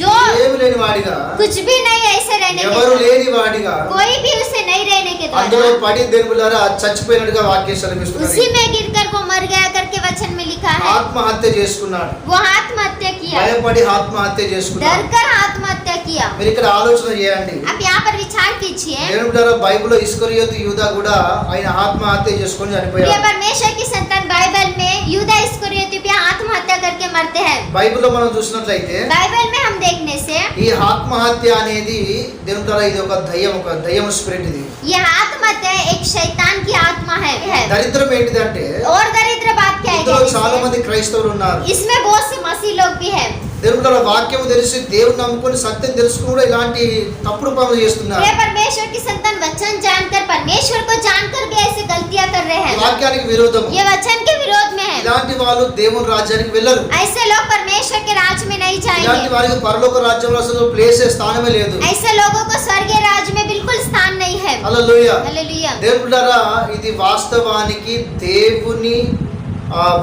Speaker 2: जो
Speaker 1: ఏమి లేని వాడిగా,
Speaker 2: कुछ भी नहीं ऐसे रहने
Speaker 1: ఎవరు
Speaker 2: के
Speaker 1: లేని వాడిగా
Speaker 2: कोई भी उसे नहीं रहने के
Speaker 1: అందులో
Speaker 2: द्वारा
Speaker 1: పడి దేవులారా చచ్చిపోయినట్టుగా వాక్యం సెలవిస్తున్నది.
Speaker 2: उसी में गिरकर वो मर गया करके वचन में लिखा है।
Speaker 1: ఆత్మహత్య చేసుకున్నాడు.
Speaker 2: वो आत्महत्या किया,
Speaker 1: భయపడి ఆత్మహత్య చేసుకున్నాడు.
Speaker 2: डरकर आत्महत्या किया।
Speaker 1: మీరు ఇక్కడ ఆలోచన చేయండి.
Speaker 2: आप यहाँ पर विचार कीजिए।
Speaker 1: దేవులారా బైబిల్లో ఇస్కరియోతు యూదా కూడా ఆయన ఆత్మహత్య చేసుకొని
Speaker 2: प्रिय
Speaker 1: చనిపోయాడు.
Speaker 2: परमेश्वर की संतान बाइबल में यूदा इस्करियोती भी आत्महत्या करके मरते हैं।
Speaker 1: బైబిల్లో మనం చూసినట్లయితే
Speaker 2: बाइबल में हम देखने से
Speaker 1: ఈ ఆత్మహత్య అనేది దేవులారా ఇది ఒక దయ్యం స్పిరిట్. ఇది
Speaker 2: ये आत्महत्या एक शैतान की आत्मा है।
Speaker 1: దరిద్రం ఏంటిదంటే
Speaker 2: और दरिद्र बात क्या है
Speaker 1: ఇందులో
Speaker 2: कहने
Speaker 1: చాలా
Speaker 2: से?
Speaker 1: మంది క్రైస్తవులు ఉన్నారు.
Speaker 2: इसमें बहुत से मसीह लोग भी हैं।
Speaker 1: దేవుడు వాక్యం తెలిసి దేవుని నమ్ముకొని సత్యం తెలుసుకుని కూడా ఇలాంటి తప్పుడు పనులు చేస్తున్నారు.
Speaker 2: प्रिय परमेश्वर की संतान वचन जानकर परमेश्वर को जानकर भी ऐसे गलतियां कर रहे हैं।
Speaker 1: వాక్యానికి విరోధం.
Speaker 2: ये वचन के विरोध में है।
Speaker 1: ఇలాంటి వాళ్ళు దేవుని రాజ్యానికి వెళ్ళరు.
Speaker 2: ऐसे लोग परमेश्वर के राज्य में नहीं
Speaker 1: ఇలాంటి
Speaker 2: जाएंगे।
Speaker 1: వారికి పరలోక రాజ్యంలో అసలు ప్లేస్ స్థానమే లేదు.
Speaker 2: ऐसे लोगों को स्वर्गीय राज्य में बिल्कुल स्थान नहीं है।
Speaker 1: హల్లెలూయా.
Speaker 2: हालेलुया।
Speaker 1: దేవుడారా ఇది వాస్తవానికి దేవుని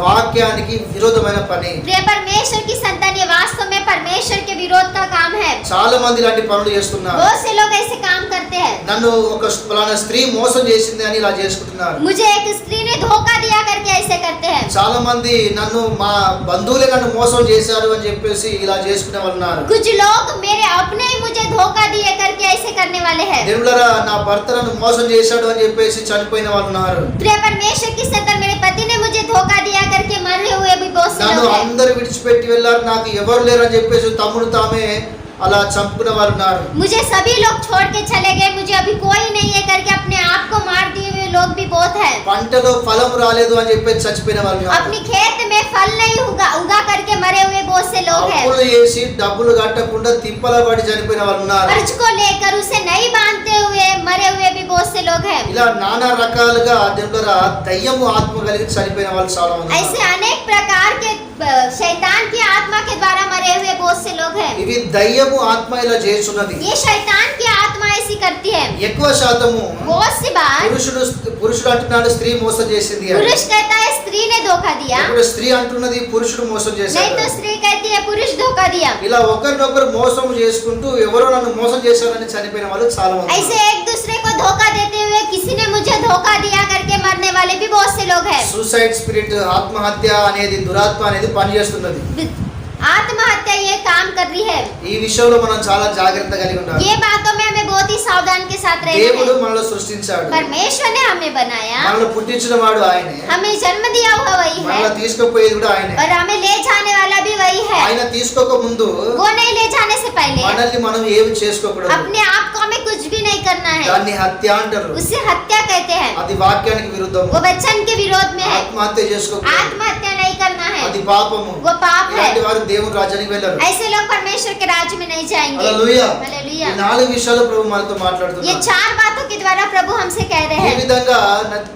Speaker 1: వాక్యానికి విరోధమైన పని.
Speaker 2: प्रिय परमेश्वर की संतान ये वास्तव में परमेश्वर के विरोध का काम है।
Speaker 1: చాలా మంది ఇలాంటి పనులు చేస్తున్నారు.
Speaker 2: बहुत से लोग ऐसे काम करते हैं।
Speaker 1: నన్ను ఒక ఫలానా స్త్రీ మోసం చేసింది అని ఇలా చేసుకుంటున్నారు.
Speaker 2: मुझे एक स्त्री ने धोखा दिया करके ऐसे करते हैं।
Speaker 1: చాలా మంది నన్ను మా బంధువులే నన్ను మోసం చేశారు అని చెప్పేసి ఇలా చేసుకునే వాళ్ళు ఉన్నారు.
Speaker 2: कुछ लोग मेरे अपने ही मुझे धोखा दिए करके ऐसे करने वाले हैं।
Speaker 1: దేవులారా నా భర్త నన్ను మోసం చేశాడు అని చెప్పేసి చనిపోయిన వాళ్ళు ఉన్నారు.
Speaker 2: प्रिय परमेश्वर की संतान मेरे पति ने मुझे धोखा दिया करके मरे हुए भी बहुत से
Speaker 1: నన్ను
Speaker 2: लोग हैं।
Speaker 1: అందరు విడిచిపెట్టి వెళ్ళారు, నాకు ఎవరు లేరు అని చెప్పేసి తమ్ముడు తామే అలా చంపుకునే వాళ్ళు ఉన్నారు.
Speaker 2: मुझे सभी लोग छोड़ के चले गए, मुझे अभी कोई नहीं है करके अपने आप को मार दिए हुए लोग भी बहुत हैं।
Speaker 1: పంటలో ఫలం రాలేదు అని చెప్పేసి చచ్చిపోయిన వాళ్ళు ఉన్నారు.
Speaker 2: अपनी खेत में फल नहीं उगा करके मरे हुए बहुत से लोग हैं।
Speaker 1: అప్పులు చేసి డబ్బులు కట్టకుండా తిప్పల పడి చనిపోయిన వాళ్ళు ఉన్నారు.
Speaker 2: कर्ज को लेकर उसे नहीं बांधते हुए मरे हुए भी बहुत से लोग हैं।
Speaker 1: ఇలా నానా రకాలుగా దేవులారా దయ్యము ఆత్మ కలిగి చనిపోయిన వాళ్ళు చాలా మంది ఉన్నారు.
Speaker 2: ऐसे अनेक प्रकार के शैतान की आत्मा के द्वारा मरे हुए बहुत से लोग हैं।
Speaker 1: ఇవి దయ్యము ఆత్మ ఇలా చేస్తున్నది.
Speaker 2: ये शैतान की आत्मा ऐसी करती है।
Speaker 1: ఎక్కువ శాతము
Speaker 2: बहुत सी बार
Speaker 1: పురుషుడు అంటున్నాడు స్త్రీ మోసం చేసింది అని.
Speaker 2: पुरुष कहता है स्त्री ने धोखा दिया,
Speaker 1: ఇప్పుడు స్త్రీ అంటున్నది పురుషుడు మోసం
Speaker 2: नहीं
Speaker 1: చేశాడు.
Speaker 2: तो स्त्री कहती है पुरुष धोखा दिया।
Speaker 1: ఇలా ఒకరినొకరు మోసం చేసుకుంటూ ఎవరో నన్ను మోసం చేశారని చనిపోయిన వాళ్ళు చాలా మంది
Speaker 2: ऐसे
Speaker 1: ఉన్నారు.
Speaker 2: एक दूसरे को धोखा देते हुए किसी ने मुझे धोखा दिया करके मरने वाले भी बहुत से लोग हैं।
Speaker 1: సూసైడ్ స్పిరిట్ ఆత్మహత్య అనేది దురాత్మ అనేది పనిచేస్తున్నది.
Speaker 2: आत्महत्या ये काम कर रही है।
Speaker 1: ఈ విషయంలో మనం చాలా జాగ్రత్త కలిగి ఉండాలి.
Speaker 2: ये बातों में हमें बहुत ही सावधान के साथ रहना
Speaker 1: దేవుడు
Speaker 2: है।
Speaker 1: మనల్ని సృష్టించాడు,
Speaker 2: परमेश्वर ने हमें बनाया,
Speaker 1: మనల్ని పుట్టించిన వాడు ఆయనే,
Speaker 2: हमें जन्म दिया हुआ वही है
Speaker 1: మనల్ని తీసుకుపోయేది కూడా ఆయనే.
Speaker 2: और हमें ले जाने वाला भी वही है।
Speaker 1: ఆయన తీసుకోక ముందు
Speaker 2: वो नहीं ले जाने से पहले
Speaker 1: మనల్ని మనం ఏమి చేసుకోకూడదు.
Speaker 2: अपने आप को हमें कुछ भी नहीं करना है।
Speaker 1: దాన్ని హత్య అంటారు.
Speaker 2: उसे हत्या कहते हैं।
Speaker 1: అది వాక్యానికి విరుద్ధం.
Speaker 2: वो वचन के विरोध में है।
Speaker 1: ఆత్మహత్య చేసుకోకూడదు,
Speaker 2: आत्महत्या नहीं करना है,
Speaker 1: అది పాపము.
Speaker 2: वो पाप है।
Speaker 1: ఇలాంటి వారు దేవుని రాజ్యానికి వెళ్ళరు.
Speaker 2: ऐसे लोग परमेश्वर के राज्य में नहीं जाएंगे।
Speaker 1: హల్లెలూయా.
Speaker 2: हालेलुया।
Speaker 1: ఈ 4 విషయాలు ప్రభు మనతో
Speaker 2: ये
Speaker 1: మాట్లాడుతున్నారు.
Speaker 2: 4 बातों के द्वारा प्रभु हमसे कह रहे
Speaker 1: ఈ
Speaker 2: हैं।
Speaker 1: విధంగా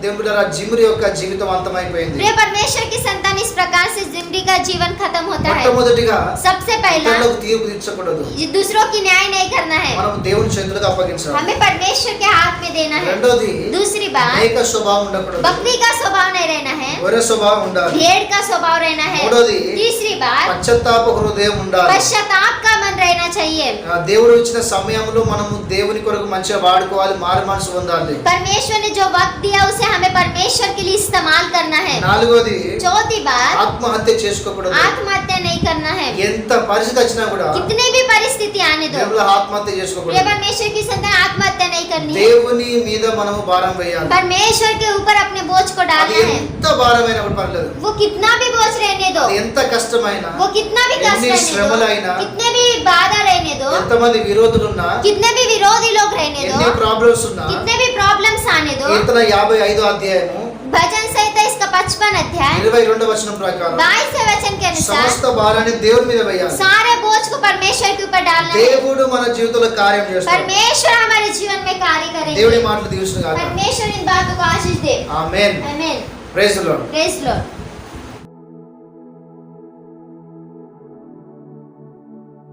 Speaker 1: దేవుడు జిమ్రీ యొక్క జీవితం అంతమైపోయింది.
Speaker 2: प्रिय परमेश्वर की संतान, इस प्रकार से जिम्री का जीवन खत्म होता है।
Speaker 1: మొట్టమొదటిగా
Speaker 2: सबसे पहला
Speaker 1: ఇతరులకు తీర్పు తీర్చకూడదు.
Speaker 2: दूसरों की न्याय नहीं करना है,
Speaker 1: మనం దేవుని చేతులకు అప్పగించాలి.
Speaker 2: हमें परमेश्वर के हाथ में देना है।
Speaker 1: రెండోది
Speaker 2: दूसरी बात,
Speaker 1: ఏక స్వభావం ఉండకూడదు.
Speaker 2: बकरी का स्वभाव नहीं रहना है,
Speaker 1: ఒరే స్వభావం ఉండాలి.
Speaker 2: भेड़ का स्वभाव रहना है।
Speaker 1: మూడోది
Speaker 2: तीसरी बात,
Speaker 1: పశ్చాత్తాప హృదయం ఉండాలి.
Speaker 2: पश्चाताप का मन रहना चाहिए।
Speaker 1: దేవుడు ఇచ్చిన సమయంలో మనము దేవుని కొరకు మంచిగా వాడుకోవాలి, మారు మనసు పొందాలి.
Speaker 2: परमेश्वर ने जो वक्त दिया उसे हमें परमेश्वर के लिए इस्तेमाल करना है।
Speaker 1: నాలుగోది
Speaker 2: चौथी बात,
Speaker 1: ఆత్మహత్య చేసుకోకూడదు.
Speaker 2: आत्महत्या नहीं करना है।
Speaker 1: ఎంత పరిస్థితి వచ్చినా కూడా
Speaker 2: कितने भी परिस्थिति आने दो,
Speaker 1: దేవుడు ఆత్మహత్య
Speaker 2: प्रिय
Speaker 1: చేసుకోకూడదు.
Speaker 2: परमेश्वर की संतान आत्महत्या नहीं करनी है।
Speaker 1: దేవుని మీద మనము భారం వేయాలి.
Speaker 2: परमेश्वर के ऊपर अपने बोझ को
Speaker 1: అది
Speaker 2: डालना है।
Speaker 1: ఎంత భారమైనా కూడా పర్లేదు.
Speaker 2: वो कितना भी बोझ रहने दो,
Speaker 1: అది ఎంత కష్టమైనా,
Speaker 2: वो कितना भी कष्ट
Speaker 1: ఎన్ని
Speaker 2: रहने
Speaker 1: శ్రమలైనా,
Speaker 2: दो, कितने भी बाधा रहने दो,
Speaker 1: ఎంతమంది విరోధులున్నా,
Speaker 2: कितने भी विरोधी लोग रहने
Speaker 1: ఎన్ని
Speaker 2: दो,
Speaker 1: ప్రాబ్లమ్స్ ఉన్నా,
Speaker 2: कितने भी प्रॉब्लम्स आने दो,
Speaker 1: కీర్తన 55 అధ్యాయము
Speaker 2: भजन संहिता इसका 55 अध्याय
Speaker 1: 22వ వచనం ప్రకారం
Speaker 2: 22 वचन के अनुसार
Speaker 1: సమస్త భారాన్ని దేవుని మీద వేయాలి.
Speaker 2: सारे बोझ को परमेश्वर के ऊपर डालना है।
Speaker 1: దేవుడు మన జీవితంలో కార్యం చేస్తాడు.
Speaker 2: परमेश्वर हमारे जीवन में कार्य
Speaker 1: దేవుడి
Speaker 2: करेंगे।
Speaker 1: మాటలు దీవించును గాక.
Speaker 2: परमेश्वर इन बातों को आशीष दे।
Speaker 1: ఆమేన్.
Speaker 2: आमीन।
Speaker 1: Praise the Lord.
Speaker 2: Praise Lord.